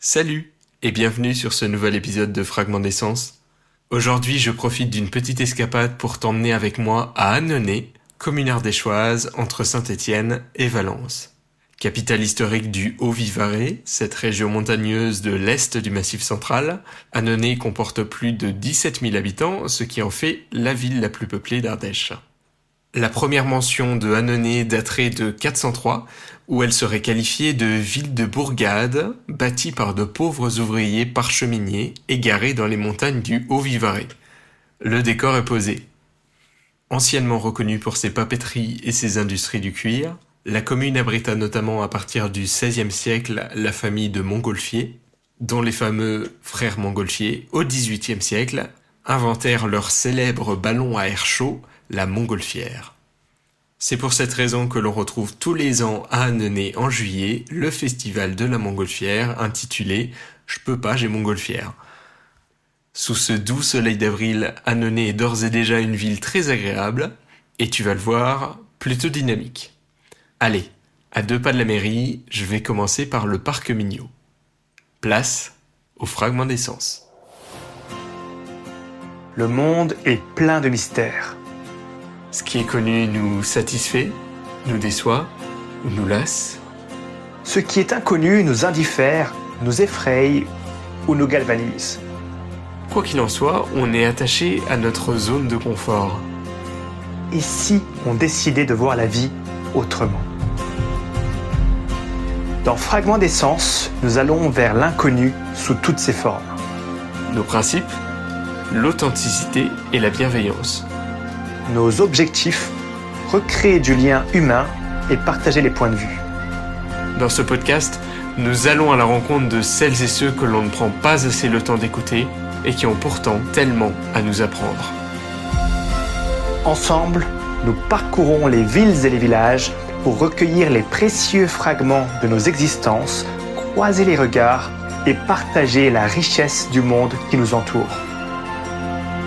Salut et bienvenue sur ce nouvel épisode de Fragments d'essence. Aujourd'hui, je profite d'une petite escapade pour t'emmener avec moi à Annonay, commune ardéchoise entre Saint-Étienne et Valence. Capitale historique du Haut-Vivarais, cette région montagneuse de l'est du Massif central, Annonay comporte plus de 17 000 habitants, ce qui en fait la ville la plus peuplée d'Ardèche. La première mention de Annonay daterait de 403, où elle serait qualifiée de ville de bourgade, bâtie par de pauvres ouvriers parcheminiers égarés dans les montagnes du Haut-Vivarais. Le décor est posé. Anciennement reconnue pour ses papeteries et ses industries du cuir, la commune abrita notamment à partir du XVIe siècle la famille de Montgolfier, dont les fameux frères Montgolfier, au XVIIIe siècle, inventèrent leur célèbre ballon à air chaud, la montgolfière. C'est pour cette raison que l'on retrouve tous les ans à Annonay en juillet le festival de la montgolfière intitulé « Je peux pas, j'ai montgolfière ». Sous ce doux soleil d'avril, Annonay est d'ores et déjà une ville très agréable et tu vas le voir, plutôt dynamique. Allez, à 2 pas de la mairie, je vais commencer par le parc Mignot. Place au fragment d'essence. Le monde est plein de mystères. Ce qui est connu nous satisfait, nous déçoit ou nous lasse. Ce qui est inconnu nous indiffère, nous effraie ou nous galvanise. Quoi qu'il en soit, on est attaché à notre zone de confort. Et si on décidait de voir la vie autrement? Dans Fragments d'essence, nous allons vers l'inconnu sous toutes ses formes. Nos principes, l'authenticité et la bienveillance. Nos objectifs, recréer du lien humain et partager les points de vue. Dans ce podcast, nous allons à la rencontre de celles et ceux que l'on ne prend pas assez le temps d'écouter et qui ont pourtant tellement à nous apprendre. Ensemble, nous parcourons les villes et les villages pour recueillir les précieux fragments de nos existences, croiser les regards et partager la richesse du monde qui nous entoure.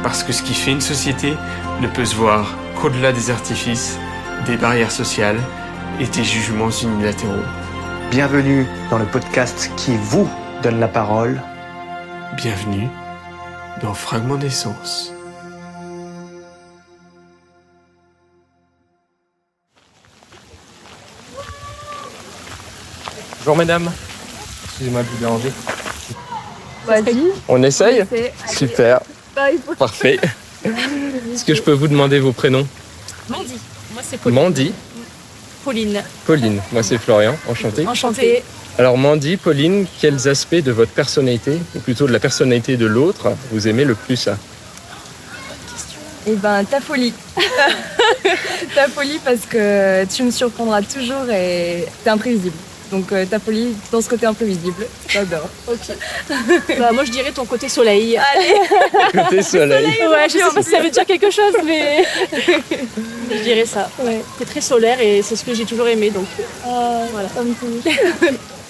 Parce que ce qui fait une société ne peut se voir qu'au-delà des artifices, des barrières sociales et des jugements unilatéraux. Bienvenue dans le podcast qui vous donne la parole. Bienvenue dans Fragments d'essence. Bonjour mesdames, excusez-moi de vous déranger. Vas-y. On essaye ? On essaie. Super, parfait. Est-ce que je peux vous demander vos prénoms ? Mandy. Moi, c'est Pauline. Mandy, Pauline. Moi c'est Florian, enchanté. Enchantée. Alors Mandy, Pauline, quels aspects de votre personnalité, ou plutôt de la personnalité de l'autre, vous aimez le plus ? Eh ben, ta folie. Ta folie parce que tu me surprendras toujours et t'es imprévisible. Donc ta folie dans ce côté imprévisible, j'adore. Ok. Bah, moi je dirais ton côté soleil. Allez. Côté soleil. Ouais, je sais pas si ça veut dire quelque chose, mais je dirais ça. Ouais. T'es très solaire et c'est ce que j'ai toujours aimé, donc voilà.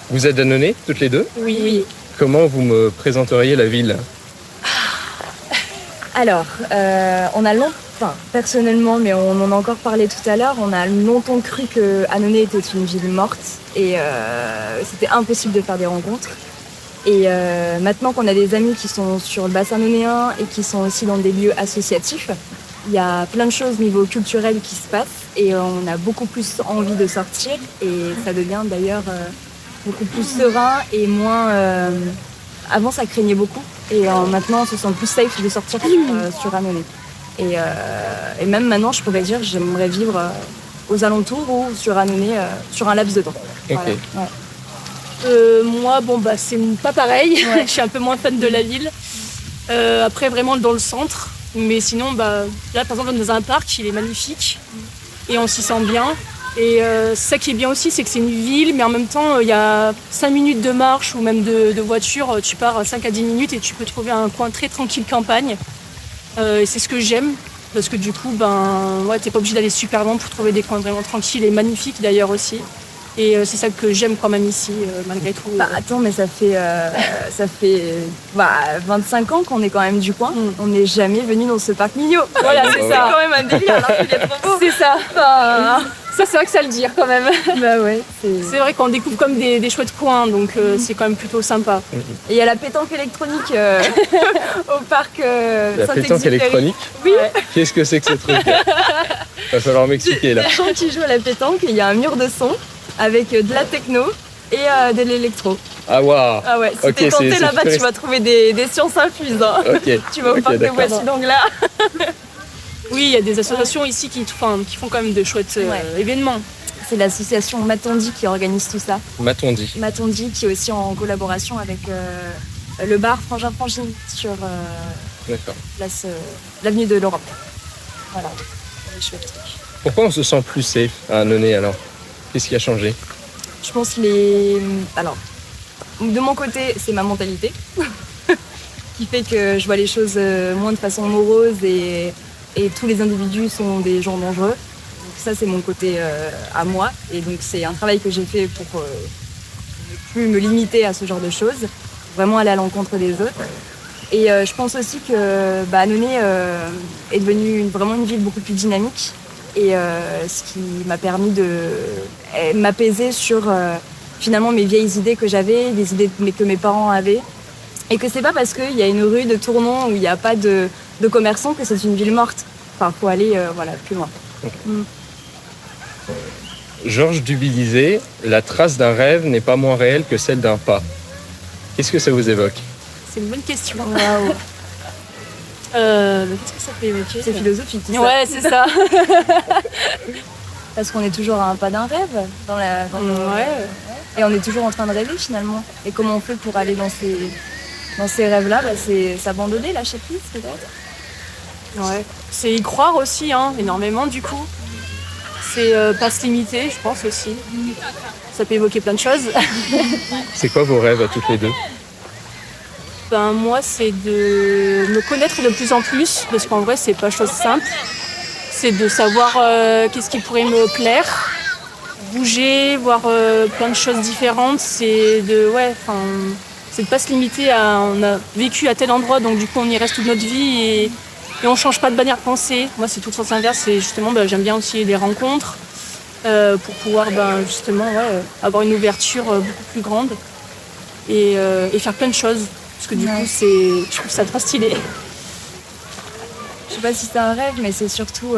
Vous êtes d'Annonay, toutes les deux ? Oui. Comment vous me présenteriez la ville ? Alors, on a longtemps, personnellement, mais on en a encore parlé tout à l'heure, on a longtemps cru que Annonay était une ville morte et c'était impossible de faire des rencontres. Et maintenant qu'on a des amis qui sont sur le bassin annonéen et qui sont aussi dans des lieux associatifs, il y a plein de choses niveau culturel qui se passent et on a beaucoup plus envie de sortir et ça devient d'ailleurs beaucoup plus serein et moins... Avant, ça craignait beaucoup et maintenant, on se sent plus safe de sortir sur Annonay. Et même maintenant, je pourrais dire j'aimerais vivre aux alentours ou sur Annonay, sur un laps de temps. Ok. Voilà. Ouais. Moi, c'est pas pareil. Ouais. Je suis un peu moins fan de la ville. Après, vraiment dans le centre. Mais sinon, là, par exemple, dans un parc, il est magnifique et on s'y sent bien. Et ça qui est bien aussi, c'est que c'est une ville, mais en même temps, il y a 5 minutes de marche ou même de voiture. Tu pars 5 à 10 minutes et tu peux trouver un coin très tranquille campagne. Et c'est ce que j'aime, parce que du coup, t'es pas obligé d'aller super loin pour trouver des coins vraiment tranquilles et magnifiques d'ailleurs aussi. Et c'est ça que j'aime quand même ici, malgré tout. Attends, mais ça fait 25 ans qu'on est quand même du coin. On n'est jamais venu dans ce parc Mignot. Voilà, c'est ça. C'est quand même un délire, alors qu'il est trop beau. C'est ça. Ça, c'est vrai que ça le dire quand même. Bah ouais, C'est vrai qu'on découvre comme des chouettes coins, donc c'est quand même plutôt sympa. Et il y a la pétanque électronique au parc La pétanque Saint-Exupéry. électronique. Oui. Qu'est-ce que c'est que ce truc? Va falloir m'expliquer là. Des gens qui jouent à la pétanque et il y a un mur de son avec de la techno et de l'électro. Ah waouh. Ah ouais, si Ok, t'es tenté c'est là-bas, tu futuriste. vas trouver des sciences infuses. Hein. Ok. Tu vas au Ok, parc de d'accord. Voici donc là. Oui, il y a des associations ici qui font quand même de chouettes événements. C'est l'association Matondi qui organise tout ça. M'a-t-on dit? Matondi qui est aussi en collaboration avec le bar Frangin Frangine sur D'accord. l'avenue de l'Europe. Voilà, des chouettes trucs. Pourquoi on se sent plus safe à Annonay alors? Qu'est-ce qui a changé? Je pense alors, de mon côté, c'est ma mentalité qui fait que je vois les choses moins de façon morose et tous les individus sont des gens dangereux. Donc ça, c'est mon côté à moi. Et donc, c'est un travail que j'ai fait pour ne plus me limiter à ce genre de choses, vraiment aller à l'encontre des autres. Et je pense aussi que Annonay est devenue vraiment une ville beaucoup plus dynamique. Et ce qui m'a permis de m'apaiser sur finalement mes vieilles idées que j'avais, les idées que mes parents avaient. Et que c'est pas parce qu'il y a une rue de Tournon où il n'y a pas de commerçants que c'est une ville morte. Enfin, faut aller plus loin. Georges Duby disait « La trace d'un rêve n'est pas moins réelle que celle d'un pas ». Qu'est-ce que ça vous évoque? C'est une bonne question. Waouh. Qu'est-ce que ça peut évoquer? C'est philosophique. Tout ça. Ouais, c'est ça. Parce qu'on est toujours à un pas d'un rêve Ouais. et on est toujours en train de rêver finalement. Et comment on fait pour aller dans ces rêves-là, c'est s'abandonner, lâcher prise peut-être. Ouais. C'est y croire aussi, énormément du coup. C'est pas se limiter, je pense aussi. Ça peut évoquer plein de choses. C'est quoi vos rêves à toutes les deux? Moi, c'est de me connaître de plus en plus, parce qu'en vrai, c'est pas chose simple. C'est de savoir qu'est-ce qui pourrait me plaire, bouger, voir plein de choses différentes. C'est de pas se limiter à on a vécu à tel endroit, donc du coup on y reste toute notre vie et on change pas de manière de penser. Moi, c'est tout le sens inverse. C'est justement, j'aime bien aussi les rencontres pour pouvoir justement avoir une ouverture beaucoup plus grande et faire plein de choses. Parce que du coup, je trouve ça trop stylé. Je sais pas si c'est un rêve, mais c'est surtout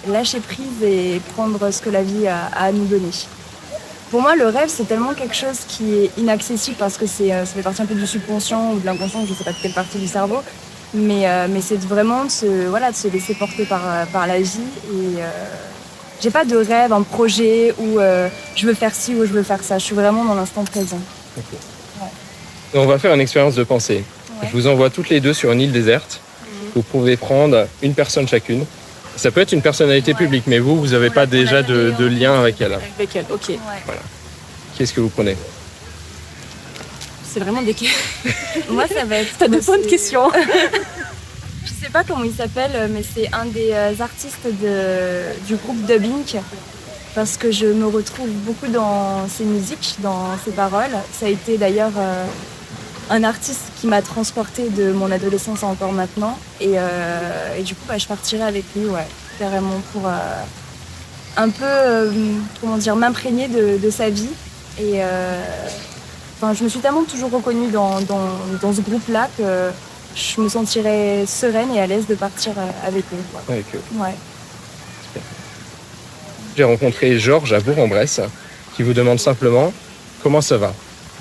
lâcher prise et prendre ce que la vie a à nous donner. Pour moi, le rêve, c'est tellement quelque chose qui est inaccessible parce que ça fait partie un peu du subconscient ou de l'inconscient, je sais pas de quelle partie du cerveau. Mais c'est vraiment de se laisser porter par la vie. Et j'ai pas de rêve, un projet où je veux faire ci ou je veux faire ça. Je suis vraiment dans l'instant présent. Okay. On va faire une expérience de pensée. Ouais. Je vous envoie toutes les deux sur une île déserte. Vous pouvez prendre une personne chacune. Ça peut être une personnalité publique, mais vous n'avez pas déjà de lien avec elle. Avec elle, ok. Ouais. Voilà. Qu'est-ce que vous prenez? C'est vraiment des questions. Moi, ça va être... T'as de bonnes questions. Je sais pas comment il s'appelle, mais c'est un des artistes du groupe Dub Inc. Parce que je me retrouve beaucoup dans ses musiques, dans ses paroles. Ça a été d'ailleurs un artiste qui m'a transportée de mon adolescence à encore maintenant. Et du coup, je partirai avec lui, carrément, pour un peu, m'imprégner de sa vie. Et je me suis tellement toujours reconnue dans ce groupe-là que je me sentirais sereine et à l'aise de partir avec eux. Avec eux. Ouais. J'ai rencontré Georges à Bourg-en-Bresse qui vous demande simplement comment ça va.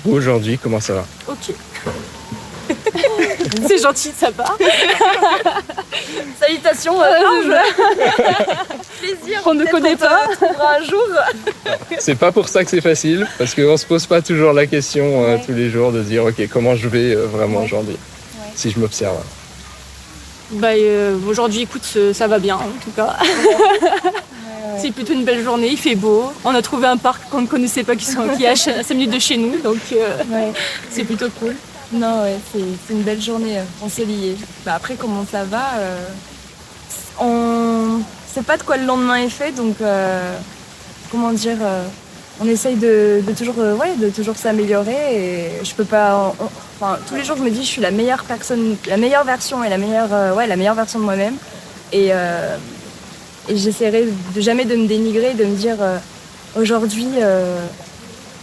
Vous aujourd'hui, comment ça va? Ok. C'est gentil de sa part. Salutations, Ange. Plaisir. On ne connaît pas. Un jour. C'est pas pour ça que c'est facile, parce qu'on se pose pas toujours la question tous les jours de dire ok, comment je vais vraiment aujourd'hui, si je m'observe. Aujourd'hui, écoute, ça va bien en tout cas. C'est plutôt une belle journée, il fait beau. On a trouvé un parc qu'on ne connaissait pas qui est à 5 minutes de chez nous, donc c'est plutôt cool. Non, c'est une belle journée ensoleillée. Après, comment ça va on sait pas de quoi le lendemain est fait, donc on essaye de toujours s'améliorer et je peux pas. Tous les jours, je me dis je suis la meilleure personne, la meilleure version et la meilleure version de moi-même. Et j'essaierai de jamais de me dénigrer, de me dire aujourd'hui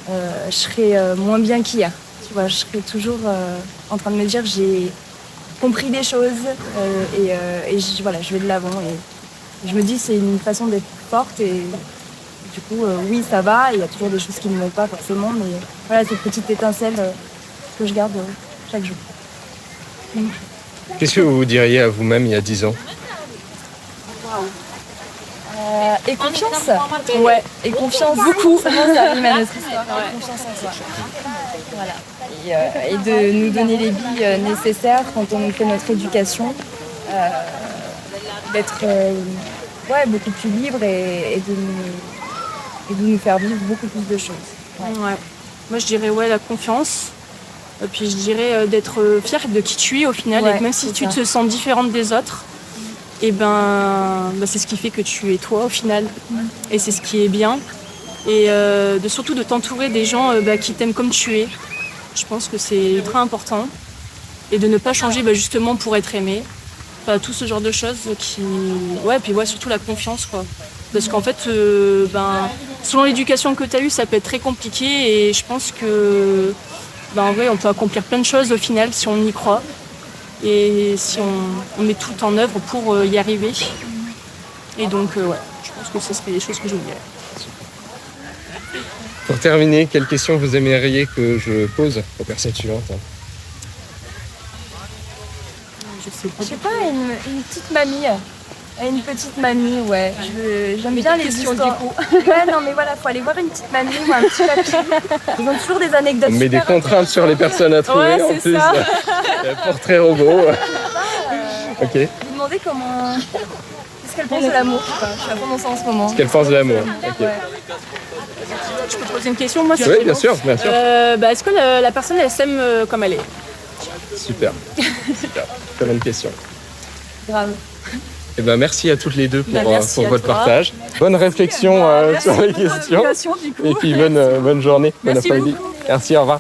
je serai moins bien qu'hier. Tu vois, je serai toujours en train de me dire j'ai compris des choses voilà, je vais de l'avant. Et je me dis c'est une façon d'être forte et du coup oui ça va, il y a toujours des choses qui ne vont pas forcément, mais voilà cette petite étincelle que je garde chaque jour. Qu'est-ce que vous diriez à vous-même il y a 10 ans? Et confiance. Ouais, et confiance beaucoup. Ça rime à notre histoire. Confiance en soi. Voilà. Et de nous donner les billes nécessaires quand on fait notre éducation, d'être beaucoup plus libre et de nous faire vivre beaucoup plus de choses. Ouais. Moi, je dirais la confiance. Et puis je dirais d'être fière de qui tu es au final, et que même si tu te sens différente des autres, et c'est ce qui fait que tu es toi au final, et c'est ce qui est bien. Et surtout de t'entourer des gens qui t'aiment comme tu es. Je pense que c'est très important. Et de ne pas changer justement pour être aimé. Enfin, tout ce genre de choses qui... Ouais, puis surtout la confiance, quoi. Parce qu'en fait, selon l'éducation que tu as eue, ça peut être très compliqué, et je pense que en vrai, on peut accomplir plein de choses au final si on y croit et si on met tout en œuvre pour y arriver. Et donc, je pense que ce serait des choses que je vous dirais. Pour terminer, quelles questions vous aimeriez que je pose aux personnes suivantes? Je sais pas, une petite mamie. Une petite mamie, ouais. J'aime bien les questions histoires. du coup. Ouais, non, mais voilà, faut aller voir une petite mamie ou un petit papy. Ils ont toujours des anecdotes. On met des contraintes sur les personnes à trouver, ouais, en c'est plus. ça. Portrait robot. Ok. Vous demandez qu'est-ce qu'elle pense de l'amour. Je suis à fond dans ça en ce moment. Ce qu'elle pense de l'amour. Okay. Ouais. Je peux te poser une question, moi? Oui, bien sûr, bien sûr. Est-ce que la personne, elle s'aime comme elle est? Super. Très bonne question. Grave. Eh merci à toutes les deux pour votre toi. partage. Bonne réflexion sur les questions. Et puis bonne journée, bon après-midi. Merci, au revoir.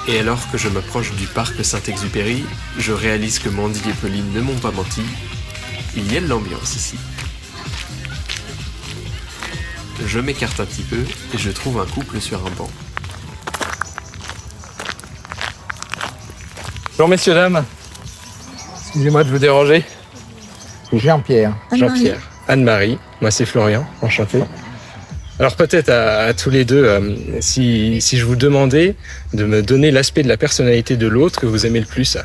Et alors que je m'approche du parc Saint-Exupéry, je réalise que Mandy et Pauline ne m'ont pas menti. Il y a de l'ambiance ici. Je m'écarte un petit peu et je trouve un couple sur un banc. Bonjour messieurs, dames. Excusez-moi de vous déranger. Jean-Pierre. Jean-Pierre. Anne-Marie. Moi c'est Florian, enchanté. Alors peut-être à tous les deux, si je vous demandais de me donner l'aspect de la personnalité de l'autre que vous aimez le plus,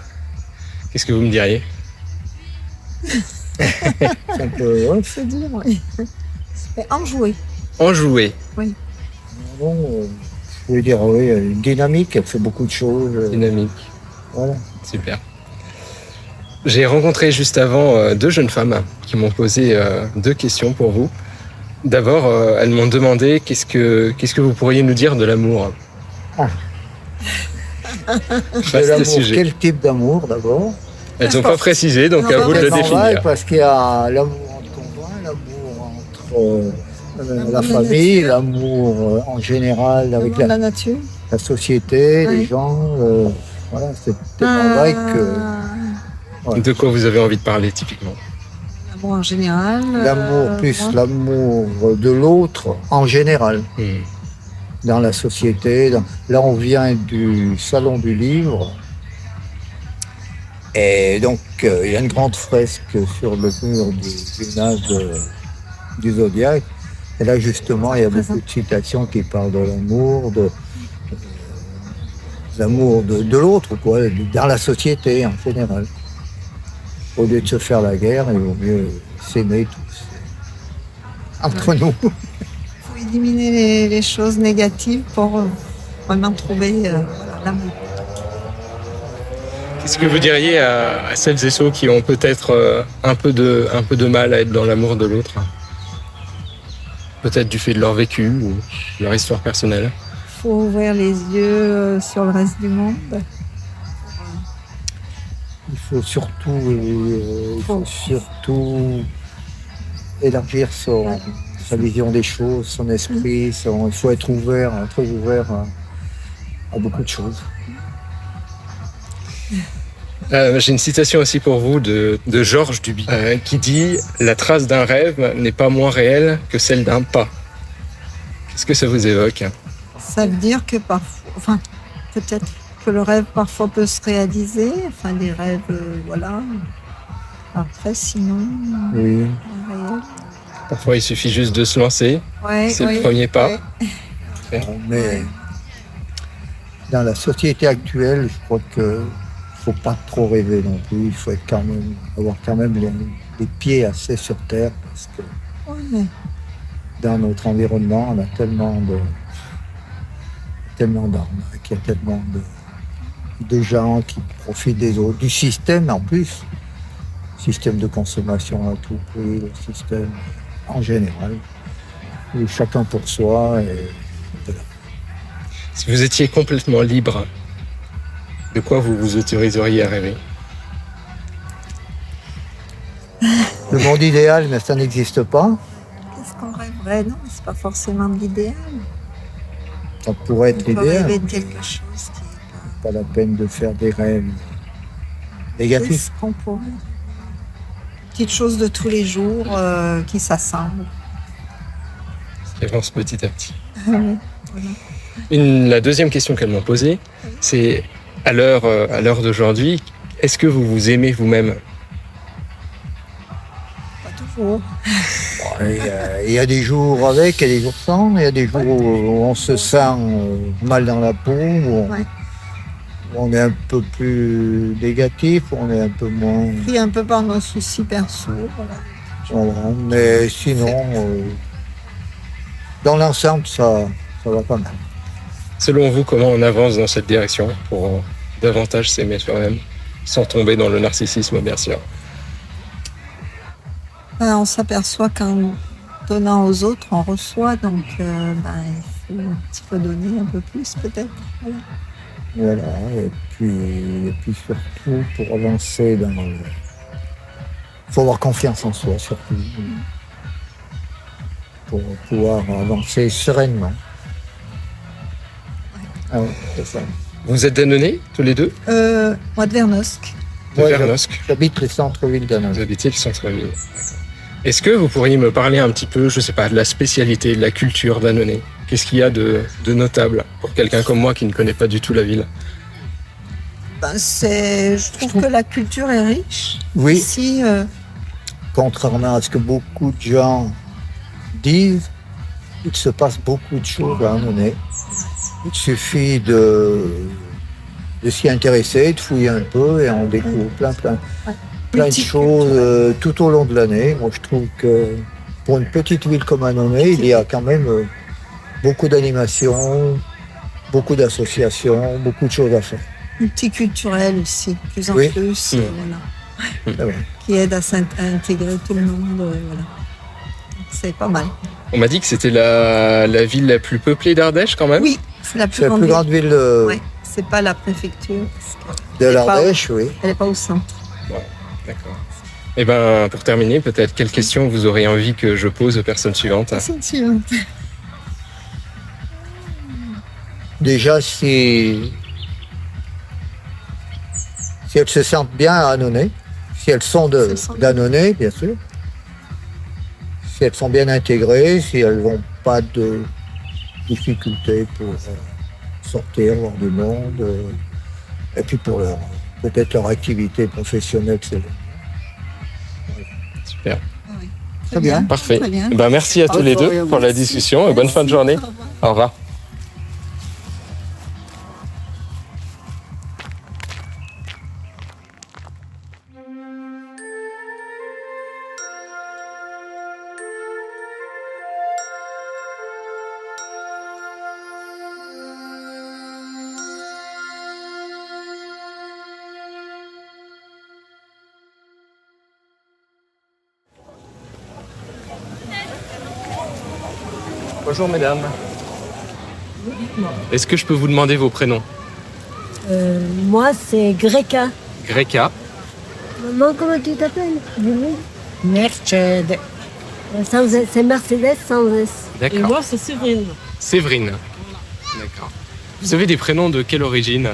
qu'est-ce que vous me diriez? Ça peut se dire, oui. C'est enjoué. Enjoué. Oui. Bon, je veux dire, oui, dynamique, elle fait beaucoup de choses. Dynamique. Voilà. Super. J'ai rencontré juste avant 2 jeunes femmes qui m'ont posé 2 questions pour vous. D'abord, elles m'ont demandé qu'est-ce que vous pourriez nous dire de l'amour. De l'amour, sujet. quel type d'amour d'abord? Elles n'ont pas précisé, donc à vous de le définir. Parce qu'il y a l'amour entre conjoints, l'amour entre la famille, l'amour en général avec la nature, la société, les gens. Voilà, c'est peut-être vrai que... Ouais. De quoi vous avez envie de parler typiquement? L'amour en général. L'amour plus l'amour de l'autre en général. Dans la société. Là, on vient du Salon du Livre. Et donc, il y a une grande fresque sur le mur du nage du Zodiaque. Et là, justement, il y a beaucoup de citations qui parlent de l'amour, l'amour de l'autre, quoi, dans la société en général. Au lieu de se faire la guerre, il vaut mieux s'aimer tous, entre nous. Il faut éliminer les choses négatives pour vraiment trouver l'amour. Qu'est-ce que vous diriez à celles et ceux qui ont peut-être un peu de mal à être dans l'amour de l'autre? peut-être du fait de leur vécu ou leur histoire personnelle. Il faut ouvrir les yeux sur le reste du monde. Il faut surtout élargir sa vision des choses, son esprit. Il faut être ouvert, très ouvert à beaucoup de choses. J'ai une citation aussi pour vous de Georges Duby qui dit « La trace d'un rêve n'est pas moins réelle que celle d'un pas ». Qu'est-ce que ça vous évoque? Ça veut dire que parfois, peut-être que le rêve parfois peut se réaliser, des rêves, voilà. Après, sinon, Oui. réel. Parfois, il suffit juste de se lancer. Ouais, C'est le premier pas. ouais. Mais dans la société actuelle, je crois que faut pas trop rêver non plus. Il faut avoir quand même les pieds assez sur terre parce que Ouais, mais dans notre environnement, on a tellement d'arnaques, il y a tellement de gens qui profitent des autres, du système en plus, système de consommation à tout prix, le système en général, où chacun pour soi. Et voilà. Si vous étiez complètement libre, de quoi vous vous autoriseriez à rêver? Le monde idéal, mais ça n'existe pas. qu'est-ce qu'on rêverait? Non, c'est pas forcément de l'idéal. Ça pourrait être On peut l'idéal. rêver de quelque chose qui est Pas la peine de faire des rêves pas... négatifs. Qu'est-ce qu'on pourrait? Petite chose de tous les jours qui s'assemble. Qui avance petit à petit. Voilà. La deuxième question qu'elles m'ont posée, c'est à l'heure d'aujourd'hui, est-ce que vous vous aimez vous-même? Pas toujours. Il y a des jours avec, il y a des jours sans, il y a des jours où on se sent mal dans la peau, où Ouais. on est un peu plus négatif, où on est un peu moins. Pris un peu par nos soucis perso. Voilà. Voilà. Mais sinon, dans l'ensemble, ça va pas mal. Selon vous, comment on avance dans cette direction pour davantage s'aimer soi-même, sans tomber dans le narcissisme, bien sûr? On s'aperçoit qu'en donnant aux autres, on reçoit, donc il faut un petit peu donner un peu plus peut-être. Voilà. Voilà. Et puis surtout, pour avancer dans le. Il faut avoir confiance en soi, surtout. Pour pouvoir avancer sereinement. Ah oui, c'est ça. Vous êtes d'Annonay, tous les deux? Moi de Vernosque. De Ouais, Vernosque. J'habite le centre-ville Vous d'Annonay. habitez le centre-ville. D'accord. Est-ce que vous pourriez me parler un petit peu, je sais pas, de la spécialité, de la culture d'Annonay? Qu'est-ce qu'il y a de notable pour quelqu'un comme moi qui ne connaît pas du tout la ville? Je trouve que la culture est riche. Oui, Ici, contrairement à ce que beaucoup de gens disent, il se passe beaucoup de choses à Annonay. Il suffit de s'y intéresser, de fouiller un peu et on découvre plein de choses tout au long de l'année. Moi, je trouve que pour une petite ville comme Annonay, il y a quand même beaucoup d'animations, beaucoup d'associations, beaucoup de choses à faire. multiculturel aussi, de plus en Oui. plus, voilà, C'est vrai. qui aide à intégrer tout le monde. Voilà. Donc, c'est pas mal. On m'a dit que c'était la ville la plus peuplée d'Ardèche quand même. Oui, c'est la plus C'est la grande plus ville. grande ville Ouais, c'est pas la préfecture, parce de l'Ardèche, oui. qu'elle n'est pas au centre. D'accord. Et ben, pour terminer, peut-être quelles questions vous auriez envie que je pose aux personnes suivantes? C'est une suivante. Déjà, si elles se sentent bien à Annonay, si elles sont d'Annonay, bien sûr, si elles sont bien intégrées, si elles n'ont pas de difficultés pour sortir, voir du monde, et puis pour peut-être leur activité professionnelle, c'est Super. Oui. très bien. Parfait. Très bien. Ben, merci à tous les deux pour la discussion et bonne fin de journée. Au revoir. Au revoir. Bonjour mesdames. Est-ce que je peux vous demander vos prénoms? Moi, c'est Greca. Greca. Maman, comment tu t'appelles? Mercedes. Sans S. C'est Mercedes sans S. Et D'accord. moi, c'est Séverine. Séverine. D'accord. Vous avez des prénoms de quelle origine?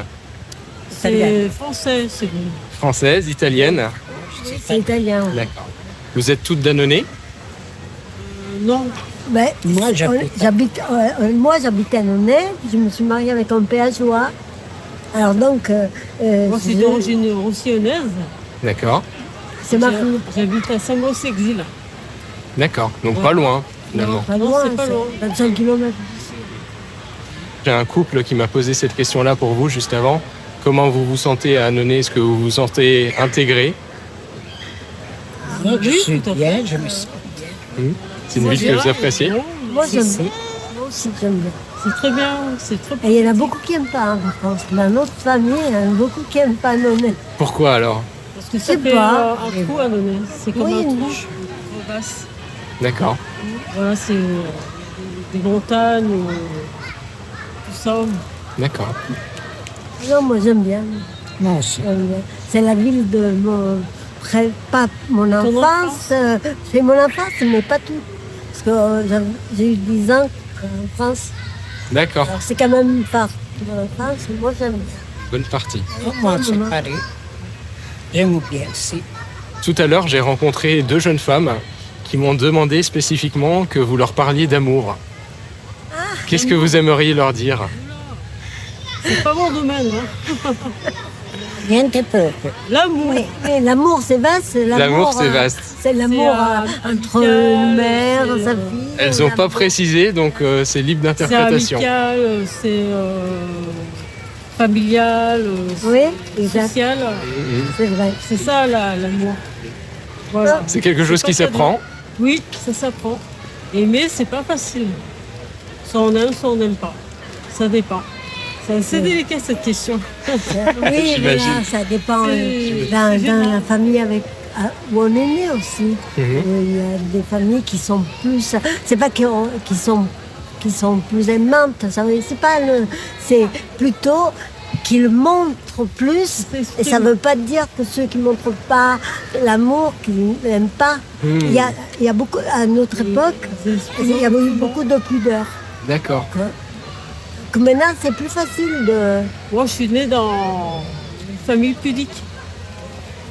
C'est français, Séverine. Française, italienne? C'est italien. Ouais. D'accord. Vous êtes toutes d'Annonay? Non, Ben, Moi, j'habite. moi, j'habitais à Nonnet. Je me suis mariée avec un péageois. Alors donc, moi, c'est d'origine roussillonnaise. D'accord. c'est ma fille. J'habite à Saint-Maur-Exil. D'accord. Donc pas loin, finalement. Pas Non, loin, c'est pas loin. 25 km. J'ai un couple qui m'a posé cette question-là pour vous juste avant. Comment vous vous sentez à Annonay? Est-ce que vous vous sentez intégré? Je suis bien, je me sens. C'est une ville que vous appréciez? Moi, j'aime Si. bien. Moi aussi, j'aime bien. C'est très bien, c'est très Et il y en a beaucoup qui n'aiment pas, hein, par contre. Dans notre famille, il y en a beaucoup qui n'aiment pas Nonnet. Pourquoi alors? Parce que Je ça sais fait pas. un trou à donner. C'est comme Oui, un trou. non. Crevasse. D'accord. Voilà, c'est des montagnes, tout ça. D'accord. Non, moi, j'aime bien. Moi aussi. J'aime bien. C'est la ville de mon... Pas mon Ton enfance. C'est mon enfance, mais pas tout. Parce que j'ai eu 10 ans en France. D'accord. Alors, c'est quand même une part de mon enfance. Moi, j'aime bien. Bonne partie. Moi, c'est pareil. J'aime bien aussi. Tout à l'heure, j'ai rencontré deux jeunes femmes qui m'ont demandé spécifiquement que vous leur parliez d'amour. Qu'est-ce que vous aimeriez leur dire? C'est pas mon domaine. Hein. Rien de peu. L'amour. Oui, mais l'amour, c'est vaste. L'amour, c'est vaste. C'est l'amour C'est, entre amical, une mère, c'est, sa fille. Elles n'ont pas précisé, donc c'est libre C'est d'interprétation. amical, c'est familial, Oui, exact. social. C'est vrai. C'est ça l'amour. Voilà. C'est quelque chose pas qui cadeau. s'apprend. Oui, ça s'apprend. Aimer, c'est pas facile. Soit on aime, soit on n'aime pas. Ça dépend. C'est assez délicat cette question. Oui, voilà, J'imagine. ça dépend C'est dans général. la famille où on est né aussi. Mhm. Il y a des familles qui sont plus. C'est pas qui sont plus aimantes. C'est pas c'est plutôt qu'ils montrent plus. Et ça veut pas dire que ceux qui montrent pas l'amour, qu'ils n'aiment pas. Mhm. Il y a beaucoup à notre époque. Il y a eu beaucoup de pudeur. D'accord. Que maintenant, c'est plus facile de. Moi, je suis née dans une famille pudique.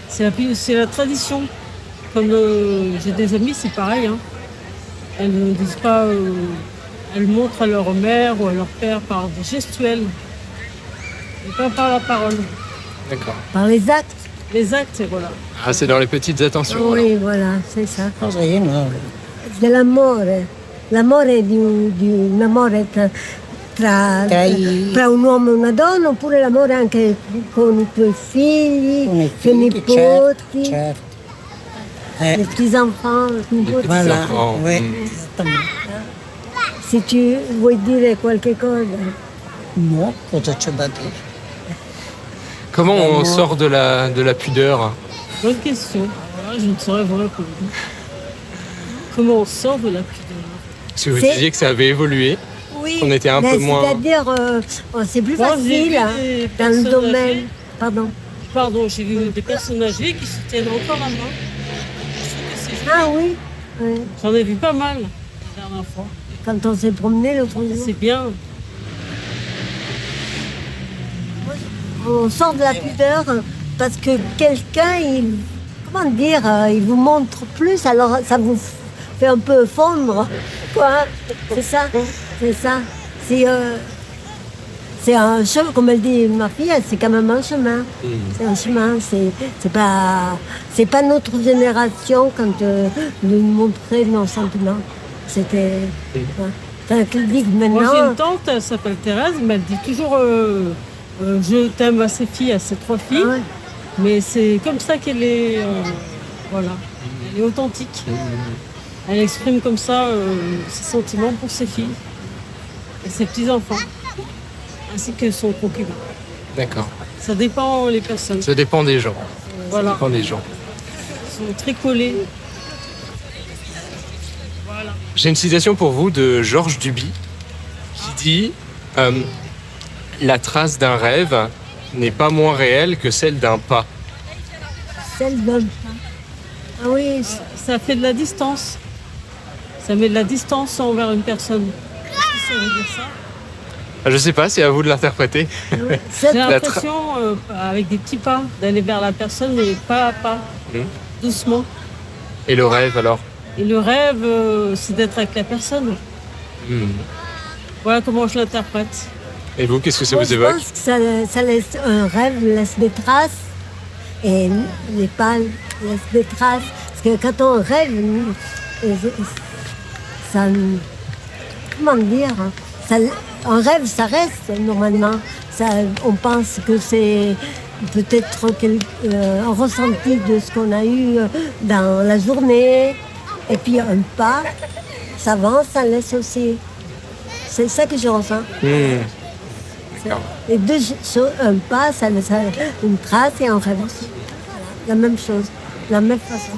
C'est la tradition. Comme j'ai des amis, c'est pareil. Hein. Elles ne disent pas. Elles montrent à leur mère ou à leur père par des gestuels. Et pas par la parole. D'accord. Par les actes. Les actes, voilà. Ah, c'est dans les petites attentions. Oui, voilà, c'est ça. Così no. Dell'amore. L'amore di un amore tra un uomo e una donna, oppure l'amore anche con i tuoi figli, Con i con i figli, nipoti, certo. les petits-enfants, les nipoti. Voilà. enfants, Oui, mm. esattamente. Si tu vuoi dire qualche cosa. No, cosa c'è da dire? Comment on sort de la pudeur? Bonne question. Voilà, je ne saurais vous répondre. Comment on sort de la pudeur? Parce que vous C'est- disiez que ça avait évolué. Oui, On était un peu moins- C'est-à-dire, c'est plus Moi, j'ai facile vu hein, des dans le personnes domaine. âgées. Pardon. J'ai vu des personnes âgées qui se tiennent encore la main. Je trouve que c'est Ah oui, oui. J'en ai vu pas mal la dernière fois. Quand on s'est promené l'autre jour. C'est bien. On sort de la pudeur parce que quelqu'un, comment dire, il vous montre plus, alors ça vous fait un peu fondre. Quoi. C'est ça. C'est un chemin, comme elle dit ma fille, c'est quand même un chemin. C'est un chemin, c'est pas notre génération quand de nous montrer nos sentiments. C'était. Tant qu'elle dit que Moi, j'ai maintenant. une tante, elle s'appelle Thérèse, mais elle dit toujours je t'aime à ses filles, à ses 3 filles. Ah ouais. Mais c'est comme ça qu'elle est. Voilà. Elle est authentique. Elle exprime comme ça ses sentiments pour ses filles et ses petits-enfants, ainsi que son concubin. D'accord. Ça dépend les personnes. Ça dépend des gens. Voilà. Ça dépend des gens. Ils sont très collés. Voilà. J'ai une citation pour vous de Georges Duby qui dit la trace d'un rêve n'est pas moins réelle que celle d'un pas. Celle d'un pas. Ah oui, Ça fait de la distance. Ça met de la distance envers une personne. Qu'est-ce que ça veut dire ça? Je sais pas, c'est à vous de l'interpréter. cette- J'ai l'impression, avec des petits pas, d'aller vers la personne, mais pas à pas, doucement. Et le rêve alors? Et le rêve, c'est d'être avec la personne. Voilà comment je l'interprète. Et vous, qu'est-ce que ça Moi, vous je évoque? pense que ça laisse un rêve, laisse des traces. Et les pas laissent des traces. Parce que quand on rêve, ça. Comment dire? Un rêve, ça reste normalement. On pense que c'est peut-être un ressenti de ce qu'on a eu dans la journée. Et puis un pas, ça avance, ça laisse aussi. C'est ça que je ressens. Les deux choses, un pas, ça laisse une trace et un rêve aussi. Voilà, la même chose, la même façon.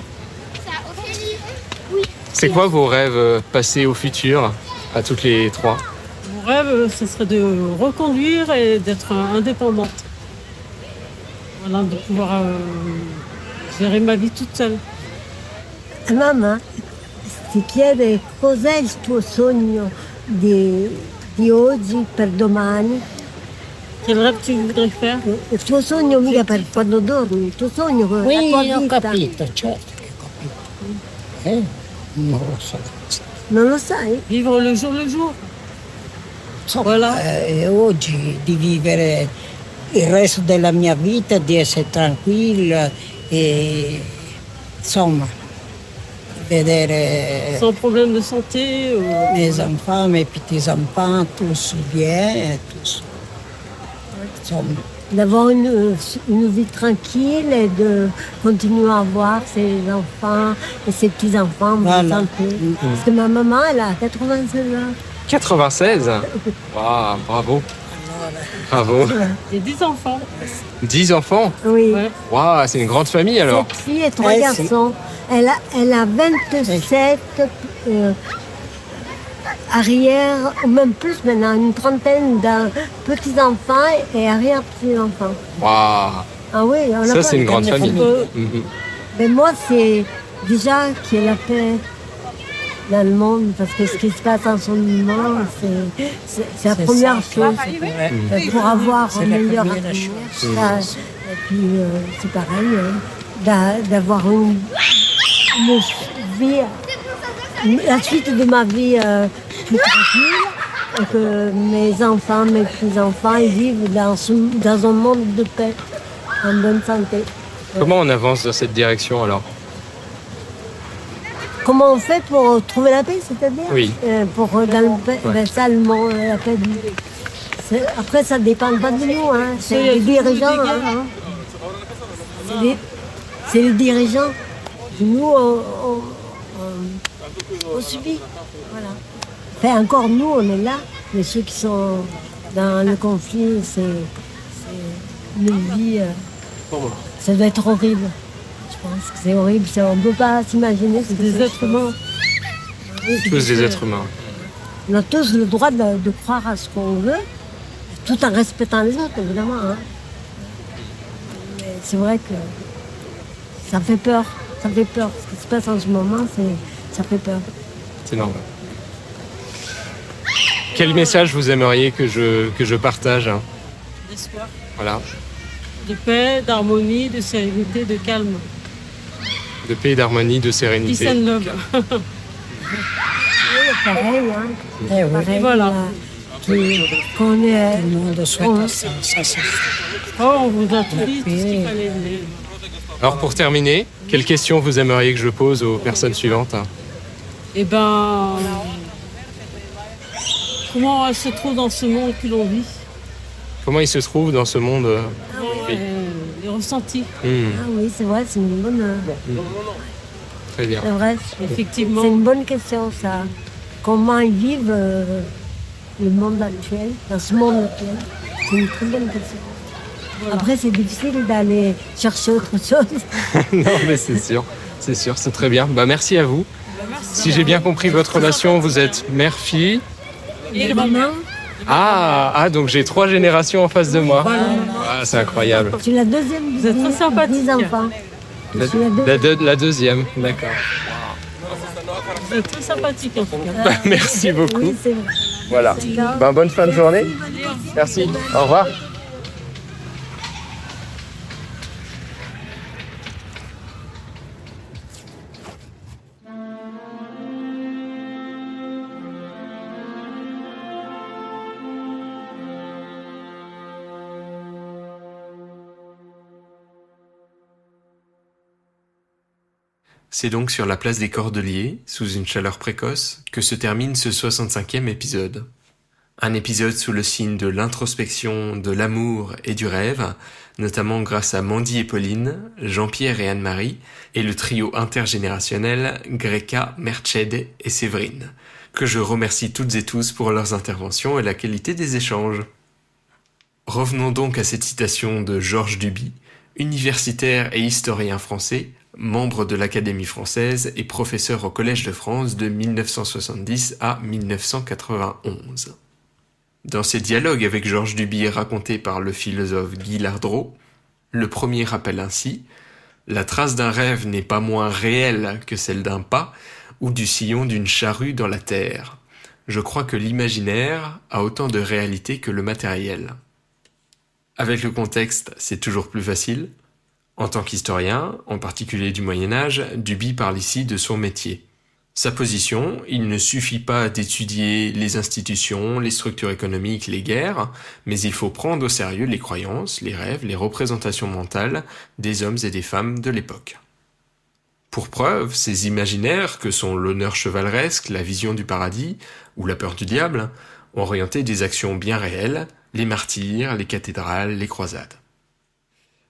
C'est quoi vos rêves passés au futur, à toutes les trois? Mon rêve, ce serait de reconduire et d'être indépendante. Voilà, de pouvoir gérer ma vie toute seule. Mamma, ti chiede cos'è il tuo sogno di oggi per domani? Quel rêve tu voudrais faire? Il tuo sogno mica per quando dormi, il tuo sogno la tua Ho vita. capito, certo che ho capito. Non lo so. Non lo sai? Vivre le jour. Insomma, Voilà. oggi di vivere il resto della mia vita, di essere tranquilla e insomma vedere Sans problème de santé. mes enfants, mes petits-enfants, tous bien, tous. Insomma, D'avoir une vie tranquille et de continuer à voir ses enfants et ses petits-enfants en bonne Voilà. santé. Parce que ma maman, elle a 96 ans. 96? Waouh, bravo. Bravo. J'ai 10 enfants. 10 enfants? Oui. Ouais. Waouh, c'est une grande famille alors. 7 filles et 3 Ouais, garçons. Elle a 27 arrière, ou même plus maintenant, une trentaine de petits-enfants et arrière-petits-enfants. Waouh. Ah oui, on a Ça, pas- c'est une grande famille. Mhm. Mais moi, c'est déjà qu'il y ait la paix dans le monde, parce que ce qui se passe en ce moment, c'est la première chose pour avoir un meilleur avenir. Et puis, c'est pareil, d'avoir une vie, la suite de ma vie plus tranquille, et que mes enfants, mes petits-enfants, ils vivent dans un monde de paix, en bonne santé. Comment on avance dans cette direction alors? Comment on fait pour trouver la paix, c'est-à-dire? Oui. Pour dans le paix, ben ça, la paix. Après, ça dépend pas de nous, hein. C'est les dirigeants. Hein. C'est les dirigeants. Nous, on subit. Voilà. Enfin, encore nous, on est là, mais ceux qui sont dans le conflit, c'est une vie. Ça doit être horrible. Je pense que c'est horrible. On ne peut pas s'imaginer. C'est des êtres humains. Tous des êtres humains. On a tous le droit de croire à ce qu'on veut, tout en respectant les autres, évidemment. Hein. Mais c'est vrai que ça fait peur. Ça fait peur. Ce qui se passe en ce moment, ça fait peur. C'est normal. Quel message vous aimeriez que je partage, hein? D'espoir. Voilà. De paix, d'harmonie, de sérénité, de calme. De paix, d'harmonie, de Peace sérénité. and love. Pareil, hein. oui. Pareil, Voilà. qu'on est. Tout le monde souhaite ça, c'est Oh, on vous a tout dit, tout ce qu'il fallait. Alors pour terminer, quelle question vous aimeriez que je pose aux personnes suivantes? Eh ben, comment elle se trouve dans ce monde que l'on vit? Comment ils se trouvent dans ce monde? Oui. Les ressentis, Hmm, Ah oui, c'est vrai, c'est une bonne. très bien. C'est vrai, effectivement. c'est une bonne question, ça. Comment ils vivent le monde actuel, dans ce monde actuel? C'est une très bonne question. Après, c'est difficile d'aller chercher autre chose. Non mais c'est C'est sûr, c'est très bien. Merci à vous. Si j'ai bien compris votre relation, vous êtes mère-fille. Et maman. Donc j'ai 3 générations en face de moi. C'est incroyable. Je suis la deuxième. Vous êtes très sympathique. 10 enfants. La deuxième, d'accord. Vous êtes très sympathique en tout cas. Merci beaucoup. Oui, c'est vrai. Voilà. Bonne fin de journée. Merci. Au revoir. C'est donc sur la place des Cordeliers, sous une chaleur précoce, que se termine ce 65e épisode. Un épisode sous le signe de l'introspection, de l'amour et du rêve, notamment grâce à Mandy et Pauline, Jean-Pierre et Anne-Marie, et le trio intergénérationnel Greka, Mercede et Séverine, que je remercie toutes et tous pour leurs interventions et la qualité des échanges. Revenons donc à cette citation de Georges Duby, universitaire et historien français, membre de l'Académie française et professeur au Collège de France de 1970 à 1991. Dans ses dialogues avec Georges Duby racontés par le philosophe Guy Lardreau, le premier rappelle ainsi « La trace d'un rêve n'est pas moins réelle que celle d'un pas ou du sillon d'une charrue dans la terre. Je crois que l'imaginaire a autant de réalité que le matériel. » Avec le contexte, c'est toujours plus facile. En tant qu'historien, en particulier du Moyen-Âge, Duby parle ici de son métier. Sa position, il ne suffit pas d'étudier les institutions, les structures économiques, les guerres, mais il faut prendre au sérieux les croyances, les rêves, les représentations mentales des hommes et des femmes de l'époque. Pour preuve, ces imaginaires que sont l'honneur chevaleresque, la vision du paradis ou la peur du diable, ont orienté des actions bien réelles, les martyrs, les cathédrales, les croisades.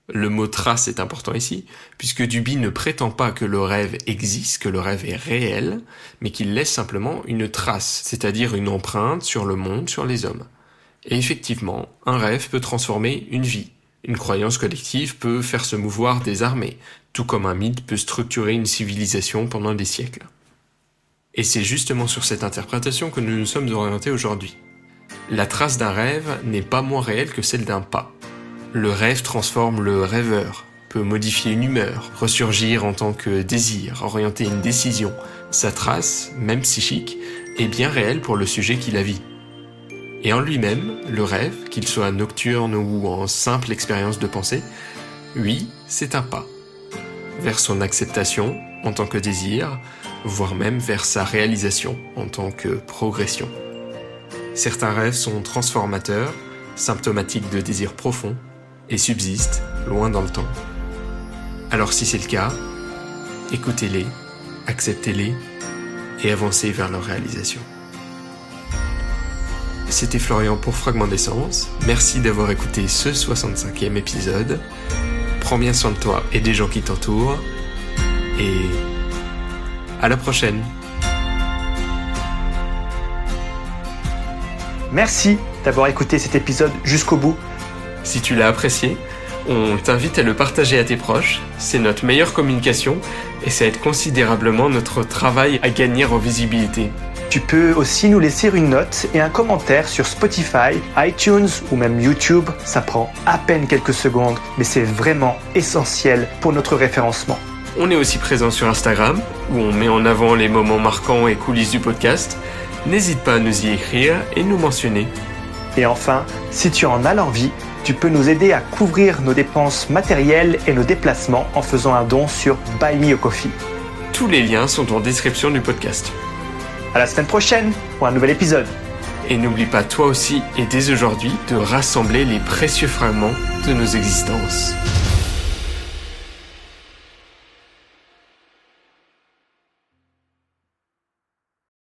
Le mot trace est important ici, puisque Duby ne prétend pas que le rêve existe, que le rêve est réel, mais qu'il laisse simplement une trace, c'est-à-dire une empreinte sur le monde, sur les hommes. Et effectivement, un rêve peut transformer une vie. Une croyance collective peut faire se mouvoir des armées, tout comme un mythe peut structurer une civilisation pendant des siècles. Et c'est justement sur cette interprétation que nous nous sommes orientés aujourd'hui. La trace d'un rêve n'est pas moins réelle que celle d'un pas. Le rêve transforme le rêveur, peut modifier une humeur, ressurgir en tant que désir, orienter une décision. Sa trace, même psychique, est bien réelle pour le sujet qui la vit. Et en lui-même, le rêve, qu'il soit nocturne ou en simple expérience de pensée, oui, c'est un pas. Vers son acceptation en tant que désir, voire même vers sa réalisation en tant que progression. Certains rêves sont transformateurs, symptomatiques de désirs profonds, et subsistent loin dans le temps. Alors si c'est le cas, écoutez-les, acceptez-les et avancez vers leur réalisation. C'était Florian pour Fragment d'essence. Merci d'avoir écouté ce 65e épisode. Prends bien soin de toi et des gens qui t'entourent. Et à la prochaine. Merci d'avoir écouté cet épisode jusqu'au bout. Si tu l'as apprécié, on t'invite à le partager à tes proches, c'est notre meilleure communication et ça aide considérablement notre travail à gagner en visibilité. Tu peux aussi nous laisser une note et un commentaire sur Spotify, iTunes ou même YouTube. Ça prend à peine quelques secondes, mais c'est vraiment essentiel pour notre référencement. On est aussi présent sur Instagram, où on met en avant les moments marquants et coulisses du podcast. N'hésite pas à nous y écrire et nous mentionner. Et enfin, si tu en as l'envie, tu peux nous aider à couvrir nos dépenses matérielles et nos déplacements en faisant un don sur Buy Me a Coffee. Tous les liens sont en description du podcast. À la semaine prochaine pour un nouvel épisode. Et n'oublie pas toi aussi et dès aujourd'hui de rassembler les précieux fragments de nos existences.